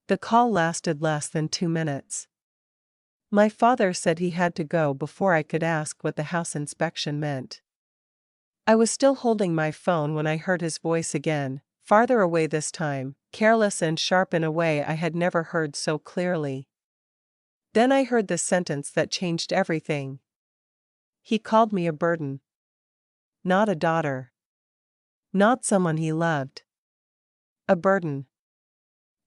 The call lasted less than 2 minutes. My father said he had to go before I could ask what the house inspection meant. I was still holding my phone when I heard his voice again, farther away this time, careless and sharp in a way I had never heard so clearly. Then I heard the sentence that changed everything. He called me a burden. Not a daughter. Not someone he loved. A burden.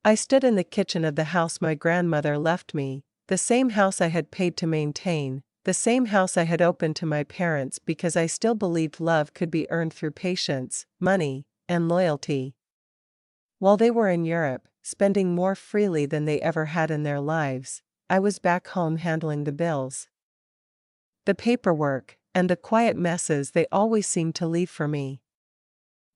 I stood in the kitchen of the house my grandmother left me, the same house I had paid to maintain, the same house I had opened to my parents because I still believed love could be earned through patience, money, and loyalty. While they were in Europe, spending more freely than they ever had in their lives, I was back home handling the bills, the paperwork, and the quiet messes they always seemed to leave for me.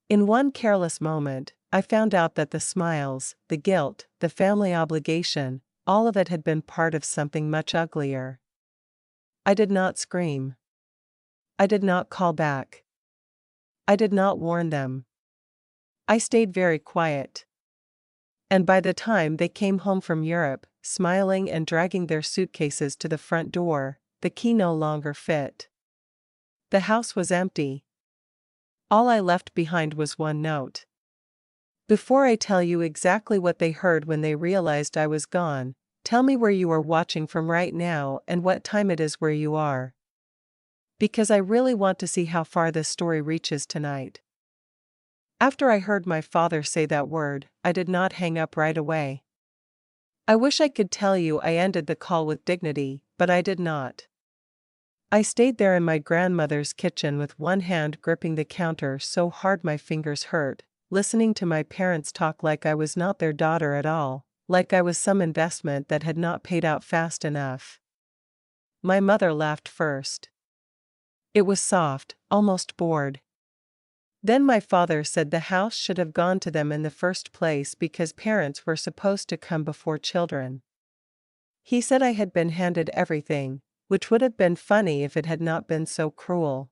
In one careless moment, I found out that the smiles, the guilt, the family obligation, all of it had been part of something much uglier. I did not scream. I did not call back. I did not warn them. I stayed very quiet. And by the time they came home from Europe, smiling and dragging their suitcases to the front door, the key no longer fit. The house was empty. All I left behind was one note. Before I tell you exactly what they heard when they realized I was gone, tell me where you are watching from right now and what time it is where you are. Because I really want to see how far this story reaches tonight. After I heard my father say that word, I did not hang up right away. I wish I could tell you I ended the call with dignity, but I did not. I stayed there in my grandmother's kitchen with one hand gripping the counter so hard my fingers hurt, listening to my parents talk like I was not their daughter at all, like I was some investment that had not paid out fast enough. My mother laughed first. It was soft, almost bored. Then my father said the house should have gone to them in the first place because parents were supposed to come before children. He said I had been handed everything, which would have been funny if it had not been so cruel.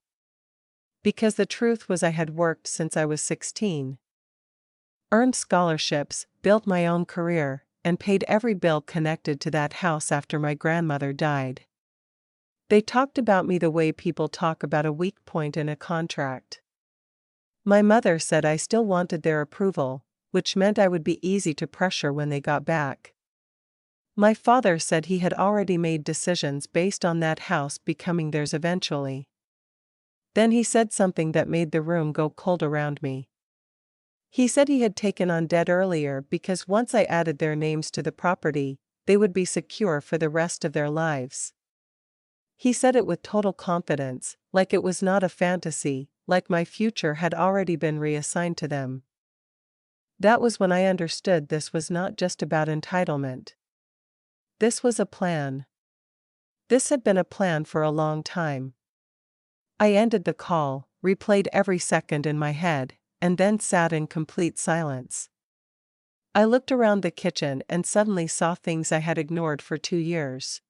Because the truth was I had worked since I was 16. Earned scholarships, built my own career, and paid every bill connected to that house after my grandmother died. They talked about me the way people talk about a weak point in a contract. My mother said I still wanted their approval, which meant I would be easy to pressure when they got back. My father said he had already made decisions based on that house becoming theirs eventually. Then he said something that made the room go cold around me. He said he had taken on debt earlier because once I added their names to the property, they would be secure for the rest of their lives. He said it with total confidence, like it was not a fantasy, like my future had already been reassigned to them. That was when I understood this was not just about entitlement. This was a plan. This had been a plan for a long time. I ended the call, replayed every second in my head, and then sat in complete silence. I looked around the kitchen and suddenly saw things I had ignored for 2 years.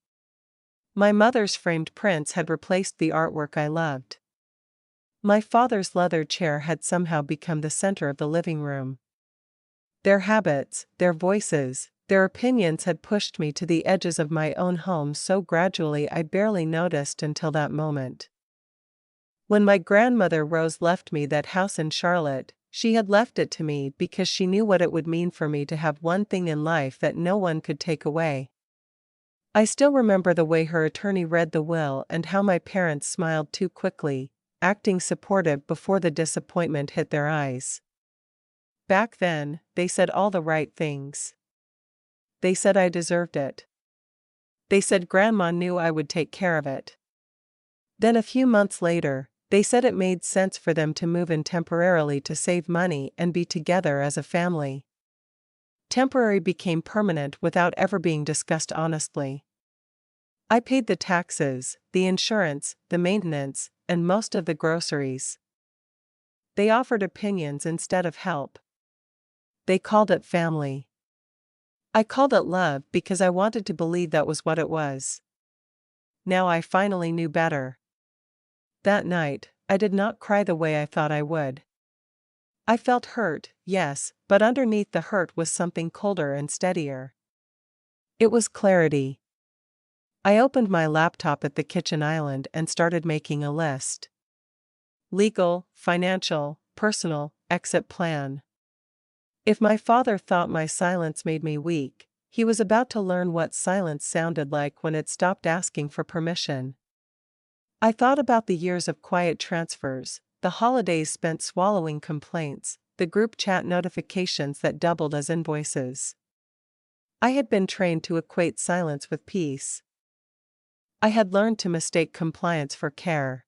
My mother's framed prints had replaced the artwork I loved. My father's leather chair had somehow become the center of the living room. Their habits, their voices, their opinions had pushed me to the edges of my own home so gradually I barely noticed until that moment. When my grandmother Rose left me that house in Charlotte, she had left it to me because she knew what it would mean for me to have one thing in life that no one could take away. I still remember the way her attorney read the will and how my parents smiled too quickly, acting supportive before the disappointment hit their eyes. Back then, they said all the right things. They said I deserved it. They said Grandma knew I would take care of it. Then a few months later, they said it made sense for them to move in temporarily to save money and be together as a family. Temporary became permanent without ever being discussed honestly. I paid the taxes, the insurance, the maintenance, and most of the groceries. They offered opinions instead of help. They called it family. I called it love because I wanted to believe that was what it was. Now I finally knew better. That night, I did not cry the way I thought I would. I felt hurt, yes, but underneath the hurt was something colder and steadier. It was clarity. I opened my laptop at the kitchen island and started making a list. Legal, financial, personal, exit plan. If my father thought my silence made me weak, he was about to learn what silence sounded like when it stopped asking for permission. I thought about the years of quiet transfers, the holidays spent swallowing complaints, the group chat notifications that doubled as invoices. I had been trained to equate silence with peace. I had learned to mistake compliance for care.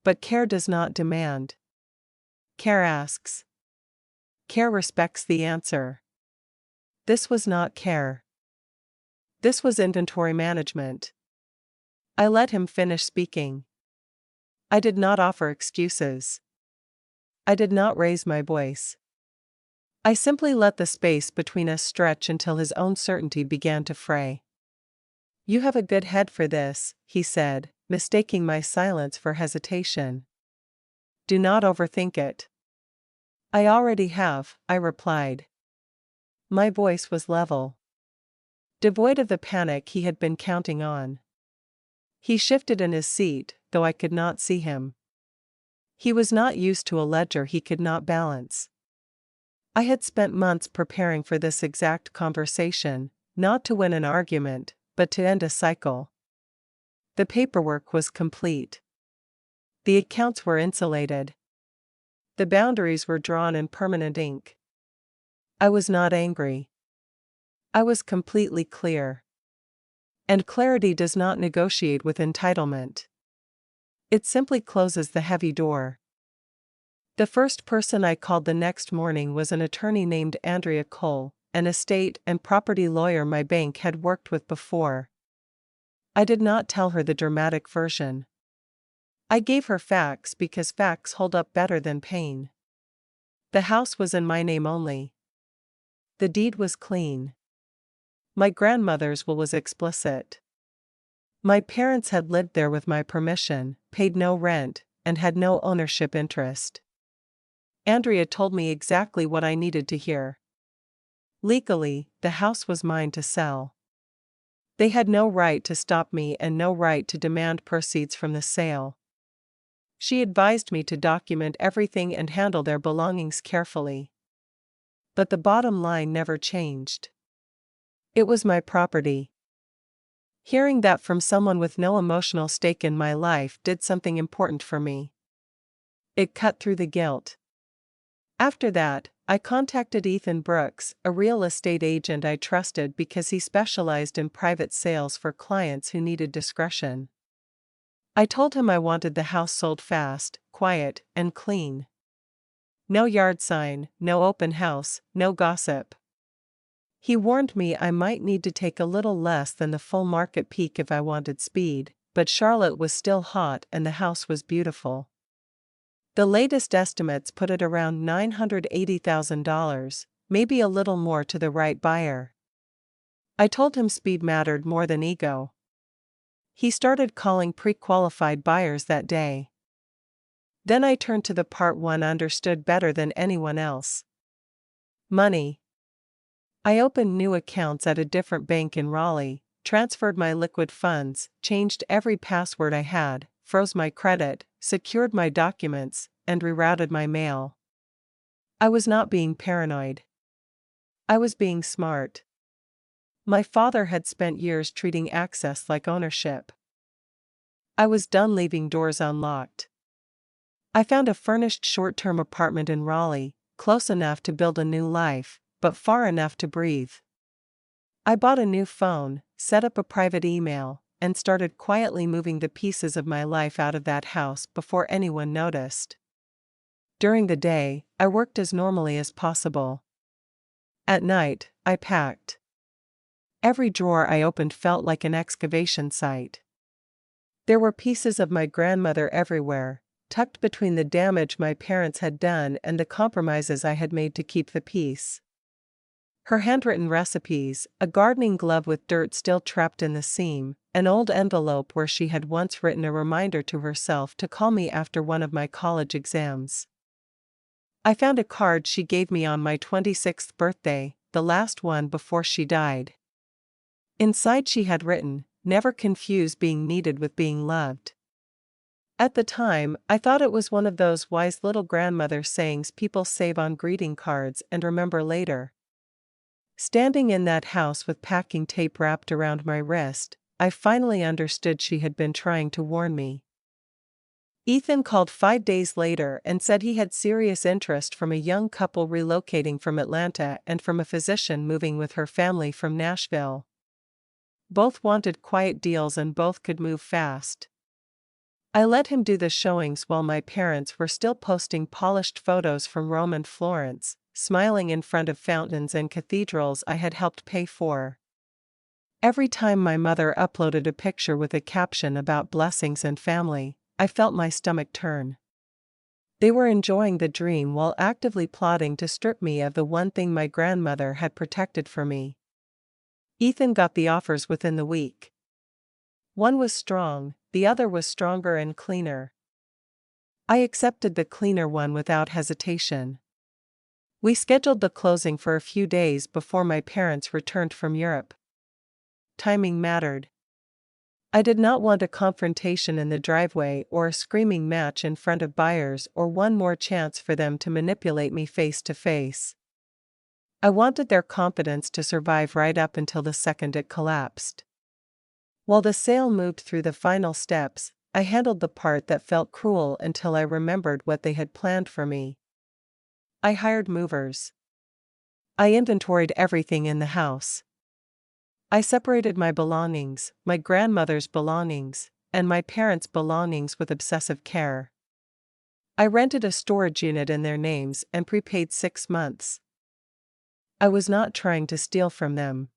But care does not demand. Care asks. Care respects the answer. This was not care. This was inventory management. I let him finish speaking. I did not offer excuses. I did not raise my voice. I simply let the space between us stretch until his own certainty began to fray. "You have a good head for this," he said, mistaking my silence for hesitation. "Do not overthink it." "I already have," I replied. My voice was level, devoid of the panic he had been counting on. He shifted in his seat, though I could not see him. He was not used to a ledger he could not balance. I had spent months preparing for this exact conversation, not to win an argument, but to end a cycle. The paperwork was complete. The accounts were insulated. The boundaries were drawn in permanent ink. I was not angry. I was completely clear. And clarity does not negotiate with entitlement. It simply closes the heavy door. The first person I called the next morning was an attorney named Andrea Cole, an estate and property lawyer my bank had worked with before. I did not tell her the dramatic version. I gave her facts because facts hold up better than pain. The house was in my name only. The deed was clean. My grandmother's will was explicit. My parents had lived there with my permission, paid no rent, and had no ownership interest. Andrea told me exactly what I needed to hear. Legally, the house was mine to sell. They had no right to stop me and no right to demand proceeds from the sale. She advised me to document everything and handle their belongings carefully. But the bottom line never changed. It was my property. Hearing that from someone with no emotional stake in my life did something important for me. It cut through the guilt. After that, I contacted Ethan Brooks, a real estate agent I trusted because he specialized in private sales for clients who needed discretion. I told him I wanted the house sold fast, quiet, and clean. No yard sign, no open house, no gossip. He warned me I might need to take a little less than the full market peak if I wanted speed, but Charlotte was still hot and the house was beautiful. The latest estimates put it around $980,000, maybe a little more to the right buyer. I told him speed mattered more than ego. He started calling pre-qualified buyers that day. Then I turned to the part one understood better than anyone else. Money. I opened new accounts at a different bank in Raleigh, transferred my liquid funds, changed every password I had, froze my credit, secured my documents, and rerouted my mail. I was not being paranoid. I was being smart. My father had spent years treating access like ownership. I was done leaving doors unlocked. I found a furnished short-term apartment in Raleigh, close enough to build a new life, but far enough to breathe. I bought a new phone, set up a private email, and started quietly moving the pieces of my life out of that house before anyone noticed. During the day, I worked as normally as possible. At night, I packed. Every drawer I opened felt like an excavation site. There were pieces of my grandmother everywhere, tucked between the damage my parents had done and the compromises I had made to keep the peace. Her handwritten recipes, a gardening glove with dirt still trapped in the seam, an old envelope where she had once written a reminder to herself to call me after one of my college exams. I found a card she gave me on my 26th birthday, the last one before she died. Inside she had written, "Never confuse being needed with being loved." At the time, I thought it was one of those wise little grandmother sayings people save on greeting cards and remember later. Standing in that house with packing tape wrapped around my wrist, I finally understood she had been trying to warn me. Ethan called 5 days later and said he had serious interest from a young couple relocating from Atlanta and from a physician moving with her family from Nashville. Both wanted quiet deals and both could move fast. I let him do the showings while my parents were still posting polished photos from Rome and Florence, smiling in front of fountains and cathedrals I had helped pay for. Every time my mother uploaded a picture with a caption about blessings and family, I felt my stomach turn. They were enjoying the dream while actively plotting to strip me of the one thing my grandmother had protected for me. Ethan got the offers within the week. One was strong, the other was stronger and cleaner. I accepted the cleaner one without hesitation. We scheduled the closing for a few days before my parents returned from Europe. Timing mattered. I did not want a confrontation in the driveway or a screaming match in front of buyers or one more chance for them to manipulate me face to face. I wanted their confidence to survive right up until the second it collapsed. While the sale moved through the final steps, I handled the part that felt cruel until I remembered what they had planned for me. I hired movers. I inventoried everything in the house. I separated my belongings, my grandmother's belongings, and my parents' belongings with obsessive care. I rented a storage unit in their names and prepaid 6 months. I was not trying to steal from them.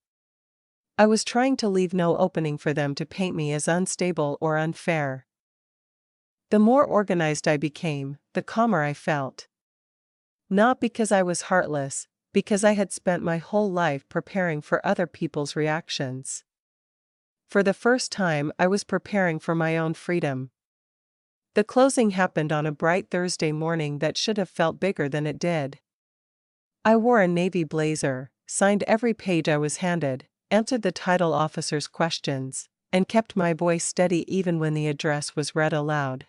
I was trying to leave no opening for them to paint me as unstable or unfair. The more organized I became, the calmer I felt. Not because I was heartless, because I had spent my whole life preparing for other people's reactions. For the first time, I was preparing for my own freedom. The closing happened on a bright Thursday morning that should have felt bigger than it did. I wore a navy blazer, signed every page I was handed, answered the title officer's questions, and kept my voice steady even when the address was read aloud.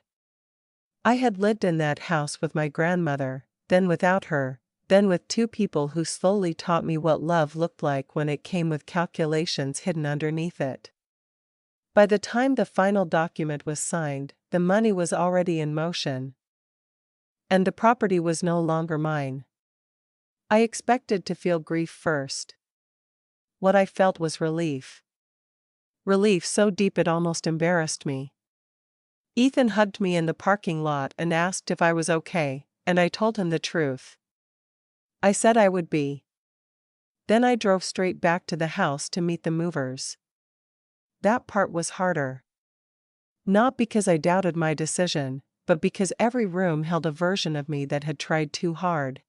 I had lived in that house with my grandmother, then without her, then with 2 people who slowly taught me what love looked like when it came with calculations hidden underneath it. By the time the final document was signed, the money was already in motion. And the property was no longer mine. I expected to feel grief first. What I felt was relief. Relief so deep it almost embarrassed me. Ethan hugged me in the parking lot and asked if I was okay, and I told him the truth. I said I would be. Then I drove straight back to the house to meet the movers. That part was harder. Not because I doubted my decision, but because every room held a version of me that had tried too hard.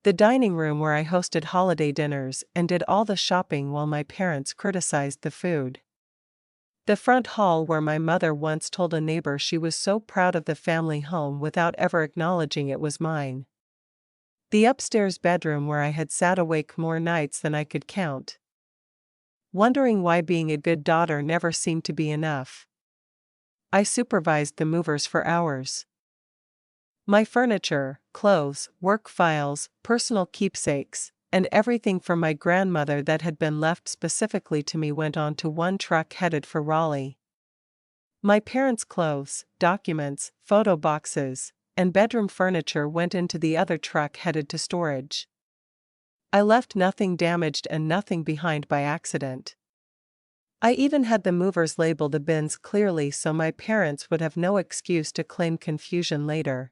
The dining room where I hosted holiday dinners and did all the shopping while my parents criticized the food. The front hall where my mother once told a neighbor she was so proud of the family home without ever acknowledging it was mine. The upstairs bedroom where I had sat awake more nights than I could count, wondering why being a good daughter never seemed to be enough. I supervised the movers for hours. My furniture, clothes, work files, personal keepsakes, and everything from my grandmother that had been left specifically to me went on to one truck headed for Raleigh. My parents' clothes, documents, photo boxes, and bedroom furniture went into the other truck headed to storage. I left nothing damaged and nothing behind by accident. I even had the movers label the bins clearly so my parents would have no excuse to claim confusion later.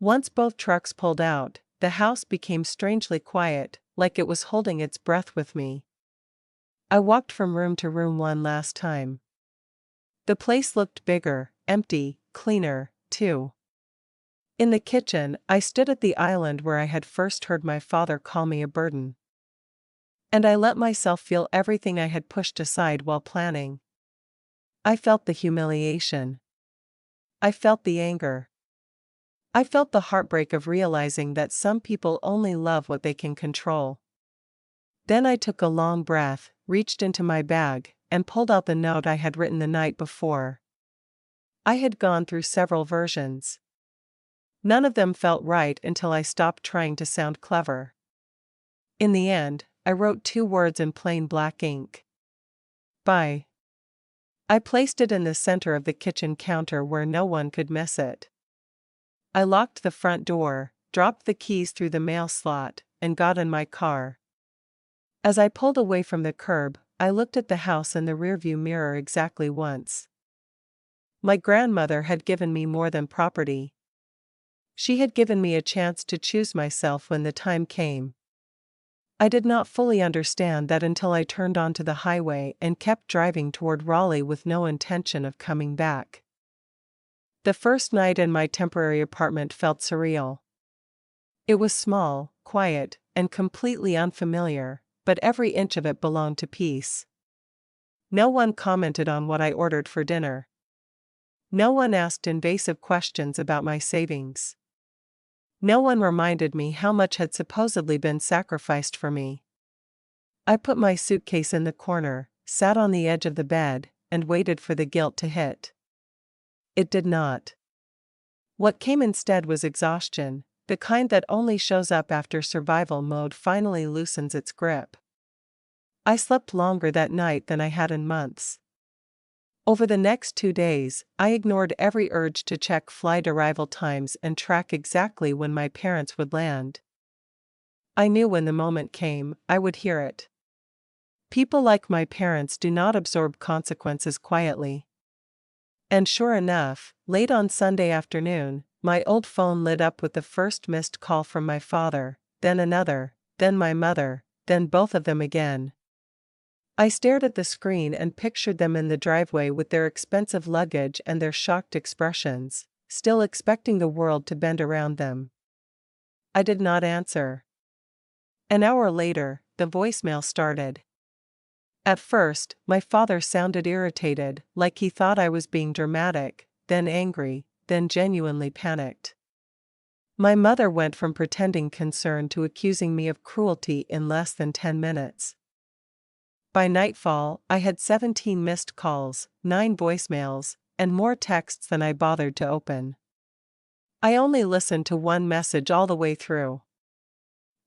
Once both trucks pulled out, the house became strangely quiet, like it was holding its breath with me. I walked from room to room one last time. The place looked bigger, empty, cleaner, too. In the kitchen, I stood at the island where I had first heard my father call me a burden. And I let myself feel everything I had pushed aside while planning. I felt the humiliation. I felt the anger. I felt the heartbreak of realizing that some people only love what they can control. Then I took a long breath, reached into my bag, and pulled out the note I had written the night before. I had gone through several versions. None of them felt right until I stopped trying to sound clever. In the end, I wrote 2 words in plain black ink. Bye. I placed it in the center of the kitchen counter where no one could miss it. I locked the front door, dropped the keys through the mail slot, and got in my car. As I pulled away from the curb, I looked at the house in the rearview mirror exactly once. My grandmother had given me more than property. She had given me a chance to choose myself when the time came. I did not fully understand that until I turned onto the highway and kept driving toward Raleigh with no intention of coming back. The first night in my temporary apartment felt surreal. It was small, quiet, and completely unfamiliar, but every inch of it belonged to peace. No one commented on what I ordered for dinner. No one asked invasive questions about my savings. No one reminded me how much had supposedly been sacrificed for me. I put my suitcase in the corner, sat on the edge of the bed, and waited for the guilt to hit. It did not. What came instead was exhaustion, the kind that only shows up after survival mode finally loosens its grip. I slept longer that night than I had in months. Over the next 2 days, I ignored every urge to check flight arrival times and track exactly when my parents would land. I knew when the moment came, I would hear it. People like my parents do not absorb consequences quietly. And sure enough, late on Sunday afternoon, my old phone lit up with the first missed call from my father, then another, then my mother, then both of them again. I stared at the screen and pictured them in the driveway with their expensive luggage and their shocked expressions, still expecting the world to bend around them. I did not answer. An hour later, the voicemail started. At first, my father sounded irritated, like he thought I was being dramatic, then angry, then genuinely panicked. My mother went from pretending concern to accusing me of cruelty in less than 10 minutes. By nightfall, I had 17 missed calls, 9 voicemails, and more texts than I bothered to open. I only listened to one message all the way through.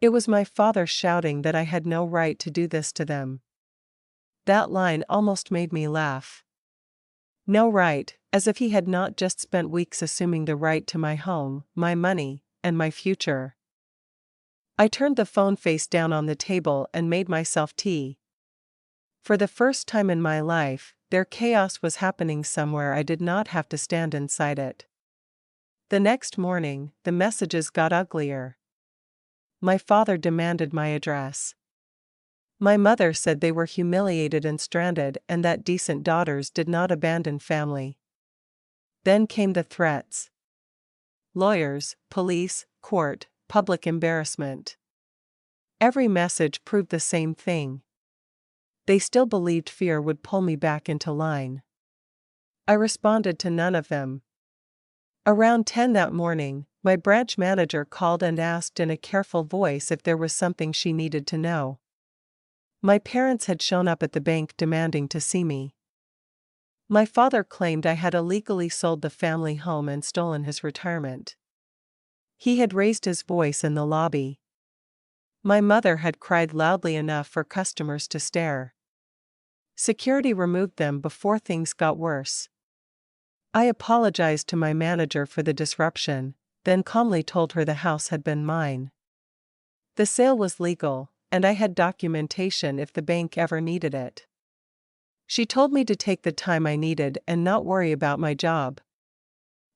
It was my father shouting that I had no right to do this to them. That line almost made me laugh. No right, as if he had not just spent weeks assuming the right to my home, my money, and my future. I turned the phone face down on the table and made myself tea. For the first time in my life, their chaos was happening somewhere I did not have to stand inside it. The next morning, the messages got uglier. My father demanded my address. My mother said they were humiliated and stranded and that decent daughters did not abandon family. Then came the threats. Lawyers, police, court, public embarrassment. Every message proved the same thing. They still believed fear would pull me back into line. I responded to none of them. Around 10 that morning, my branch manager called and asked in a careful voice if there was something she needed to know. My parents had shown up at the bank demanding to see me. My father claimed I had illegally sold the family home and stolen his retirement. He had raised his voice in the lobby. My mother had cried loudly enough for customers to stare. Security removed them before things got worse. I apologized to my manager for the disruption, then calmly told her the house had been mine. The sale was legal, and I had documentation if the bank ever needed it. She told me to take the time I needed and not worry about my job.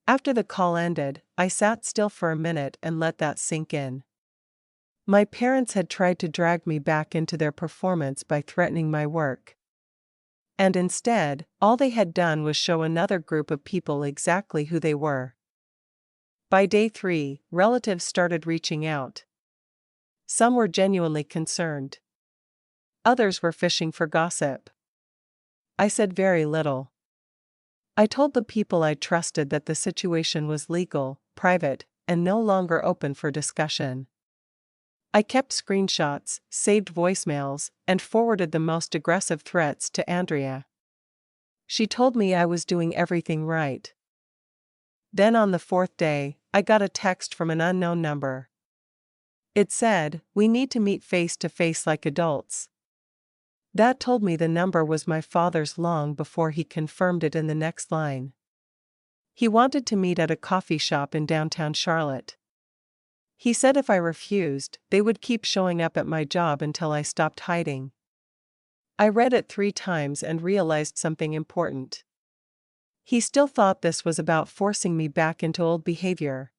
After the call ended, I sat still for a minute and let that sink in. My parents had tried to drag me back into their performance by threatening my work. And instead, all they had done was show another group of people exactly who they were. By day 3, relatives started reaching out. Some were genuinely concerned. Others were fishing for gossip. I said very little. I told the people I trusted that the situation was legal, private, and no longer open for discussion. I kept screenshots, saved voicemails, and forwarded the most aggressive threats to Andrea. She told me I was doing everything right. Then on the fourth day, I got a text from an unknown number. It said, "We need to meet face to face like adults." That told me the number was my father's long before he confirmed it in the next line. He wanted to meet at a coffee shop in downtown Charlotte. He said if I refused, they would keep showing up at my job until I stopped hiding. I read it 3 times and realized something important. He still thought this was about forcing me back into old behavior.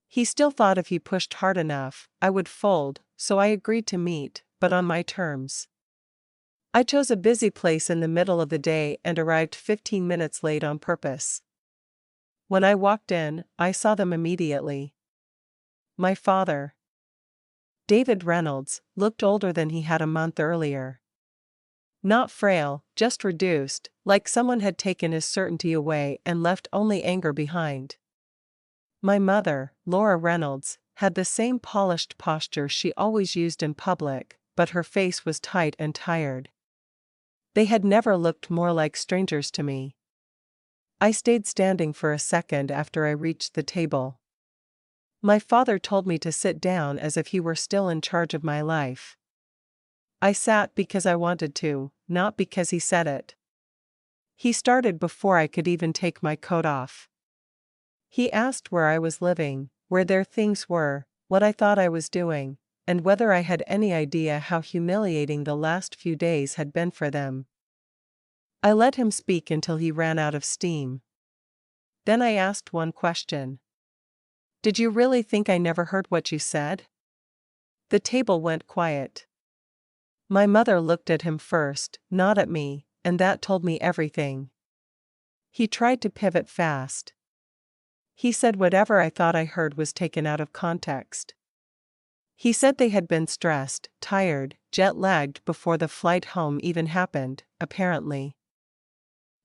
He still thought if he pushed hard enough, I would fold, so I agreed to meet, but on my terms. I chose a busy place in the middle of the day and arrived 15 minutes late on purpose. When I walked in, I saw them immediately. My father, David Reynolds, looked older than he had a month earlier. Not frail, just reduced, like someone had taken his certainty away and left only anger behind. My mother, Laura Reynolds, had the same polished posture she always used in public, but her face was tight and tired. They had never looked more like strangers to me. I stayed standing for a second after I reached the table. My father told me to sit down as if he were still in charge of my life. I sat because I wanted to, not because he said it. He started before I could even take my coat off. He asked where I was living, where their things were, what I thought I was doing, and whether I had any idea how humiliating the last few days had been for them. I let him speak until he ran out of steam. Then I asked one question. "Did you really think I never heard what you said?" The table went quiet. My mother looked at him first, not at me, and that told me everything. He tried to pivot fast. He said whatever I thought I heard was taken out of context. He said they had been stressed, tired, jet-lagged before the flight home even happened, apparently.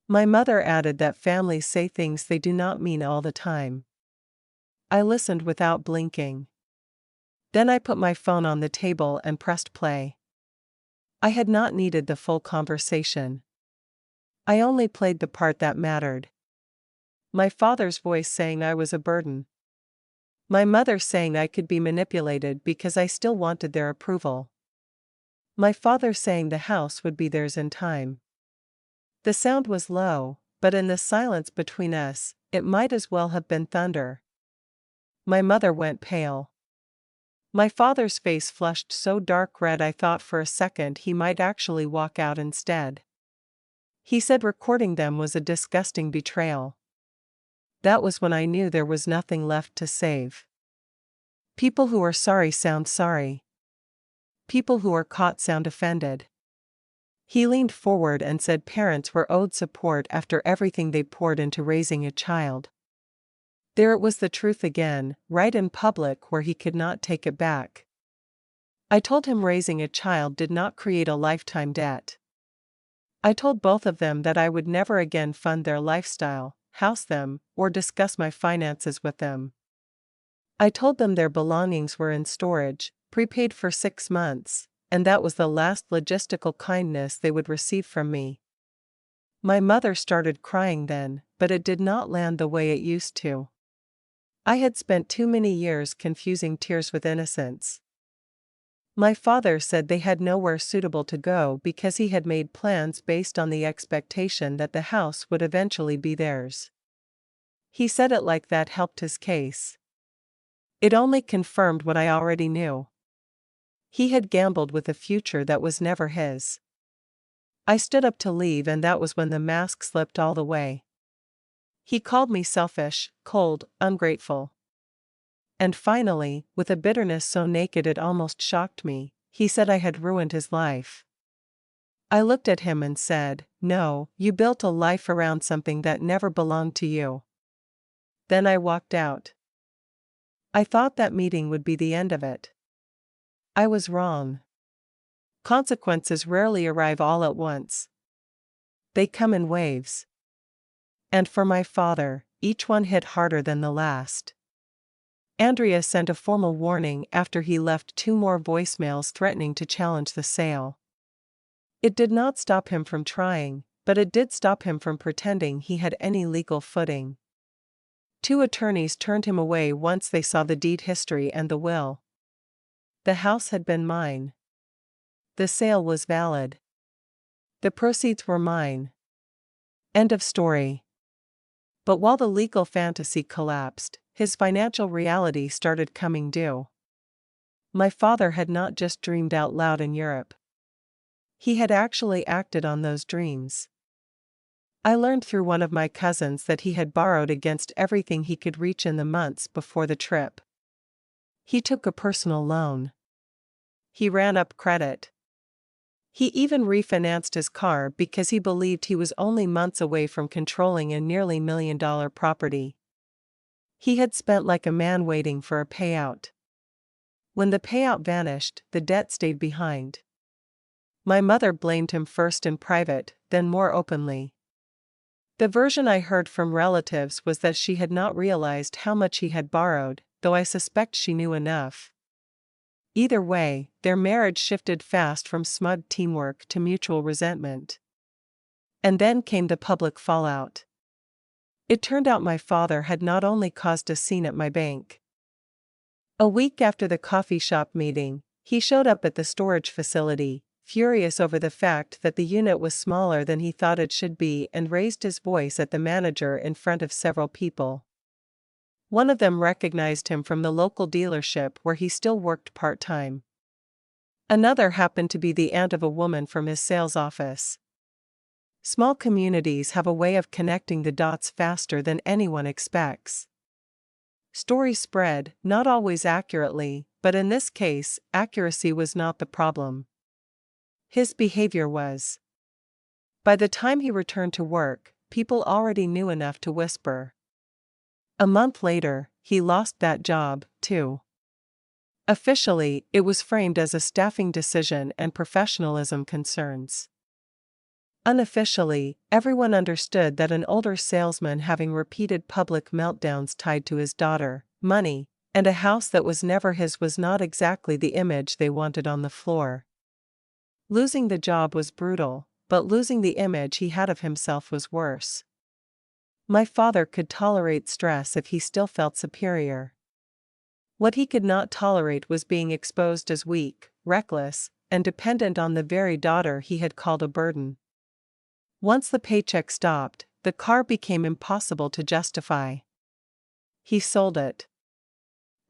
My mother added that families say things they do not mean all the time. I listened without blinking. Then I put my phone on the table and pressed play. I had not needed the full conversation. I only played the part that mattered. My father's voice saying I was a burden. My mother saying I could be manipulated because I still wanted their approval. My father saying the house would be theirs in time. The sound was low, but in the silence between us, it might as well have been thunder. My mother went pale. My father's face flushed so dark red I thought for a second he might actually walk out instead. He said recording them was a disgusting betrayal. That was when I knew there was nothing left to save. People who are sorry sound sorry. People who are caught sound offended. He leaned forward and said parents were owed support after everything they poured into raising a child. There it was the truth again, right in public where he could not take it back. I told him raising a child did not create a lifetime debt. I told both of them that I would never again fund their lifestyle, house them, or discuss my finances with them. I told them their belongings were in storage, prepaid for 6 months, and that was the last logistical kindness they would receive from me. My mother started crying then, but it did not land the way it used to. I had spent too many years confusing tears with innocence. My father said they had nowhere suitable to go because he had made plans based on the expectation that the house would eventually be theirs. He said it like that helped his case. It only confirmed what I already knew. He had gambled with a future that was never his. I stood up to leave and that was when the mask slipped all the way. He called me selfish, cold, ungrateful. And finally, with a bitterness so naked it almost shocked me, he said I had ruined his life. I looked at him and said, "No, you built a life around something that never belonged to you." Then I walked out. I thought that meeting would be the end of it. I was wrong. Consequences rarely arrive all at once. They come in waves. And for my father, each one hit harder than the last. Andrea sent a formal warning after he left 2 more voicemails threatening to challenge the sale. It did not stop him from trying, but it did stop him from pretending he had any legal footing. 2 attorneys turned him away once they saw the deed history and the will. The house had been mine. The sale was valid. The proceeds were mine. End of story. But while the legal fantasy collapsed, his financial reality started coming due. My father had not just dreamed out loud in Europe. He had actually acted on those dreams. I learned through one of my cousins that he had borrowed against everything he could reach in the months before the trip. He took a personal loan. He ran up credit. He even refinanced his car because he believed he was only months away from controlling a nearly $1 million property. He had spent like a man waiting for a payout. When the payout vanished, the debt stayed behind. My mother blamed him first in private, then more openly. The version I heard from relatives was that she had not realized how much he had borrowed, though I suspect she knew enough. Either way, their marriage shifted fast from smug teamwork to mutual resentment. And then came the public fallout. It turned out my father had not only caused a scene at my bank. A week after the coffee shop meeting, he showed up at the storage facility, furious over the fact that the unit was smaller than he thought it should be, and raised his voice at the manager in front of several people. One of them recognized him from the local dealership where he still worked part-time. Another happened to be the aunt of a woman from his sales office. Small communities have a way of connecting the dots faster than anyone expects. Stories spread, not always accurately, but in this case, accuracy was not the problem. His behavior was. By the time he returned to work, people already knew enough to whisper. A month later, he lost that job, too. Officially, it was framed as a staffing decision and professionalism concerns. Unofficially, everyone understood that an older salesman having repeated public meltdowns tied to his daughter, money, and a house that was never his was not exactly the image they wanted on the floor. Losing the job was brutal, but losing the image he had of himself was worse. My father could tolerate stress if he still felt superior. What he could not tolerate was being exposed as weak, reckless, and dependent on the very daughter he had called a burden. Once the paycheck stopped, the car became impossible to justify. He sold it.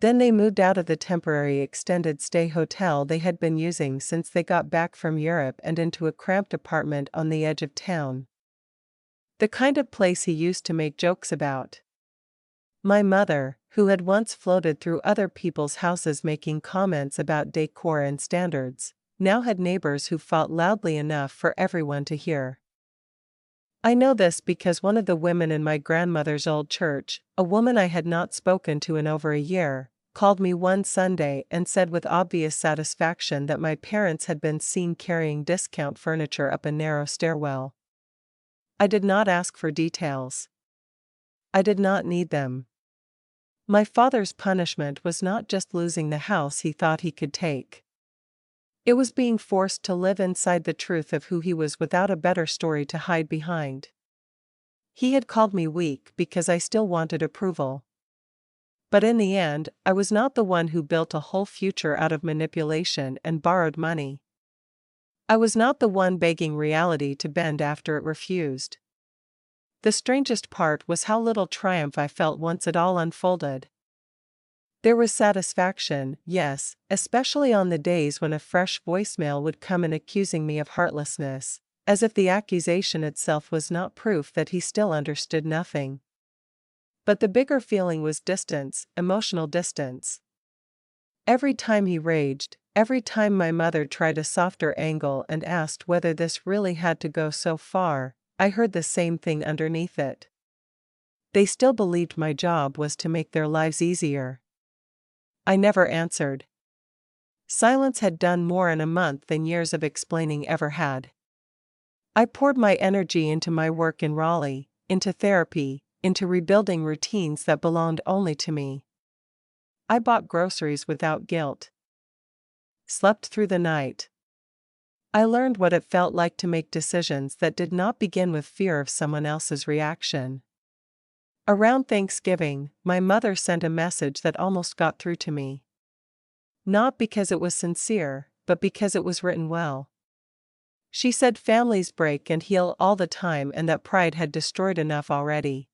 Then they moved out of the temporary extended stay hotel they had been using since they got back from Europe and into a cramped apartment on the edge of town. The kind of place he used to make jokes about. My mother, who had once floated through other people's houses making comments about decor and standards, now had neighbors who fought loudly enough for everyone to hear. I know this because one of the women in my grandmother's old church, a woman I had not spoken to in over a year, called me one Sunday and said with obvious satisfaction that my parents had been seen carrying discount furniture up a narrow stairwell. I did not ask for details. I did not need them. My father's punishment was not just losing the house he thought he could take. It was being forced to live inside the truth of who he was without a better story to hide behind. He had called me weak because I still wanted approval. But in the end, I was not the one who built a whole future out of manipulation and borrowed money. I was not the one begging reality to bend after it refused. The strangest part was how little triumph I felt once it all unfolded. There was satisfaction, yes, especially on the days when a fresh voicemail would come in accusing me of heartlessness, as if the accusation itself was not proof that he still understood nothing. But the bigger feeling was distance, emotional distance. Every time he raged, every time my mother tried a softer angle and asked whether this really had to go so far, I heard the same thing underneath it. They still believed my job was to make their lives easier. I never answered. Silence had done more in a month than years of explaining ever had. I poured my energy into my work in Raleigh, into therapy, into rebuilding routines that belonged only to me. I bought groceries without guilt. Slept through the night. I learned what it felt like to make decisions that did not begin with fear of someone else's reaction. Around Thanksgiving, my mother sent a message that almost got through to me. Not because it was sincere, but because it was written well. She said families break and heal all the time and that pride had destroyed enough already.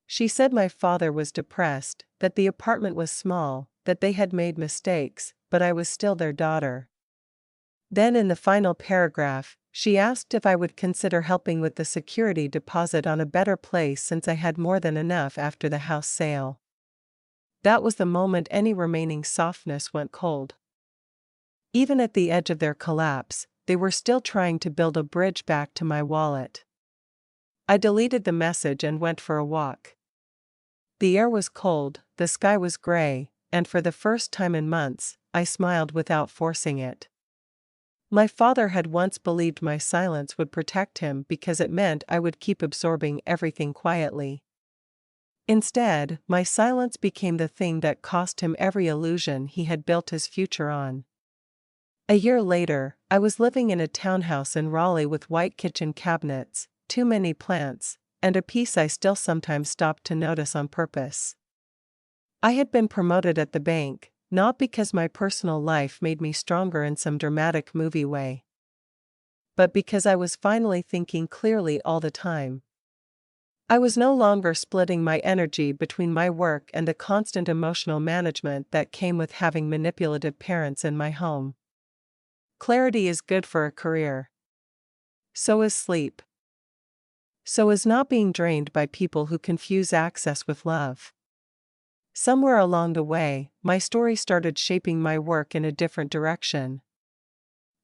She said my father was depressed, that the apartment was small, that they had made mistakes, but I was still their daughter. Then in the final paragraph, she asked if I would consider helping with the security deposit on a better place since I had more than enough after the house sale. That was the moment any remaining softness went cold. Even at the edge of their collapse, they were still trying to build a bridge back to my wallet. I deleted the message and went for a walk. The air was cold, the sky was gray, and for the first time in months, I smiled without forcing it. My father had once believed my silence would protect him because it meant I would keep absorbing everything quietly. Instead, my silence became the thing that cost him every illusion he had built his future on. A year later, I was living in a townhouse in Raleigh with white kitchen cabinets, too many plants, and a piece I still sometimes stopped to notice on purpose. I had been promoted at the bank, not because my personal life made me stronger in some dramatic movie way, but because I was finally thinking clearly all the time. I was no longer splitting my energy between my work and the constant emotional management that came with having manipulative parents in my home. Clarity is good for a career. So is sleep. So is not being drained by people who confuse access with love. Somewhere along the way, my story started shaping my work in a different direction.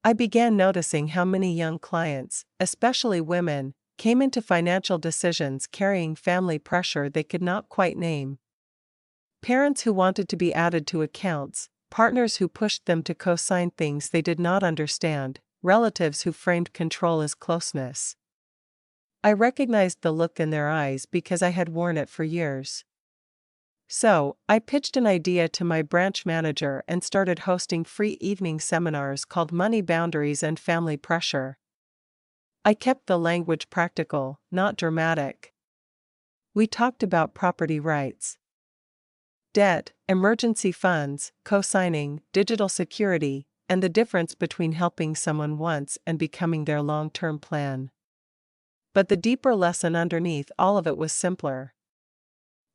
I began noticing how many young clients, especially women, came into financial decisions carrying family pressure they could not quite name. Parents who wanted to be added to accounts, partners who pushed them to co-sign things they did not understand, relatives who framed control as closeness. I recognized the look in their eyes because I had worn it for years. So, I pitched an idea to my branch manager and started hosting free evening seminars called Money Boundaries and Family Pressure. I kept the language practical, not dramatic. We talked about property rights, debt, emergency funds, co-signing, digital security, and the difference between helping someone once and becoming their long-term plan. But the deeper lesson underneath all of it was simpler.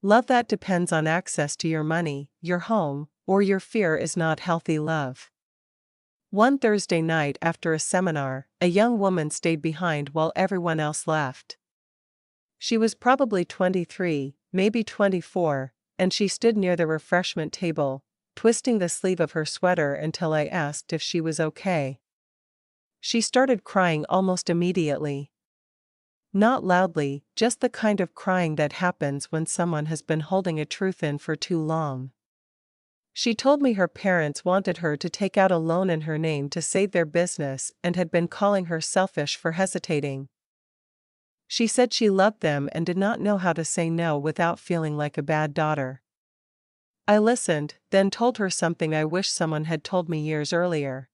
Love that depends on access to your money, your home, or your fear is not healthy love. One Thursday night after a seminar, a young woman stayed behind while everyone else left. She was probably 23, maybe 24, and she stood near the refreshment table, twisting the sleeve of her sweater until I asked if she was okay. She started crying almost immediately. Not loudly, just the kind of crying that happens when someone has been holding a truth in for too long. She told me her parents wanted her to take out a loan in her name to save their business and had been calling her selfish for hesitating. She said she loved them and did not know how to say no without feeling like a bad daughter. I listened, then told her something I wish someone had told me years earlier.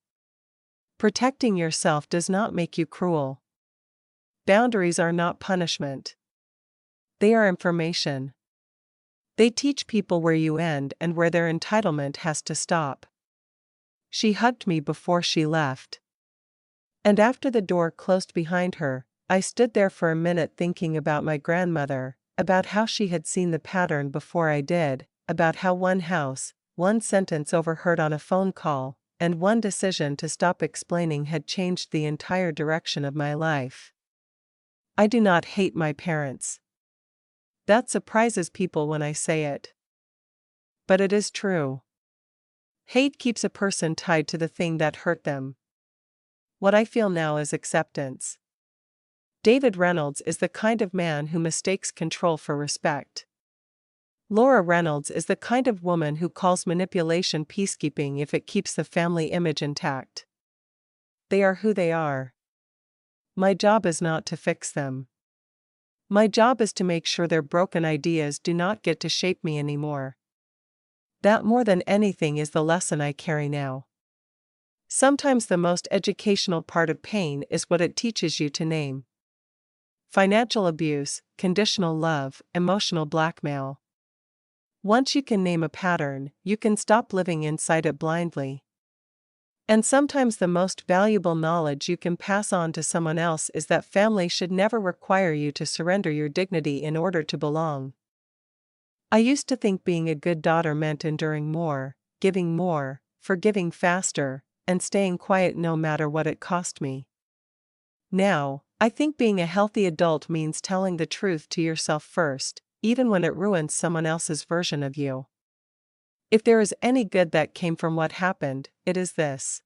Protecting yourself does not make you cruel. Boundaries are not punishment. They are information. They teach people where you end and where their entitlement has to stop. She hugged me before she left. And after the door closed behind her, I stood there for a minute thinking about my grandmother, about how she had seen the pattern before I did, about how one house, one sentence overheard on a phone call, and one decision to stop explaining had changed the entire direction of my life. I do not hate my parents. That surprises people when I say it. But it is true. Hate keeps a person tied to the thing that hurt them. What I feel now is acceptance. David Reynolds is the kind of man who mistakes control for respect. Laura Reynolds is the kind of woman who calls manipulation peacekeeping if it keeps the family image intact. They are who they are. My job is not to fix them. My job is to make sure their broken ideas do not get to shape me anymore. That more than anything is the lesson I carry now. Sometimes the most educational part of pain is what it teaches you to name. Financial abuse, conditional love, emotional blackmail. Once you can name a pattern, you can stop living inside it blindly. And sometimes the most valuable knowledge you can pass on to someone else is that family should never require you to surrender your dignity in order to belong. I used to think being a good daughter meant enduring more, giving more, forgiving faster, and staying quiet no matter what it cost me. Now, I think being a healthy adult means telling the truth to yourself first, even when it ruins someone else's version of you. If there is any good that came from what happened, it is this.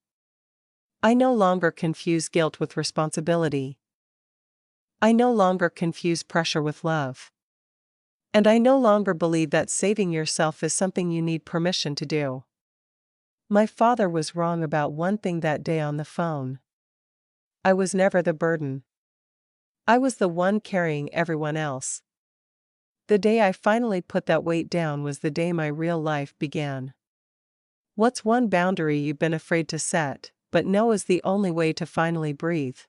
I no longer confuse guilt with responsibility. I no longer confuse pressure with love. And I no longer believe that saving yourself is something you need permission to do. My father was wrong about one thing that day on the phone. I was never the burden. I was the one carrying everyone else. The day I finally put that weight down was the day my real life began. What's one boundary you've been afraid to set, but know is the only way to finally breathe?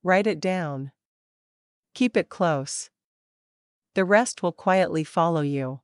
Write it down. Keep it close. The rest will quietly follow you.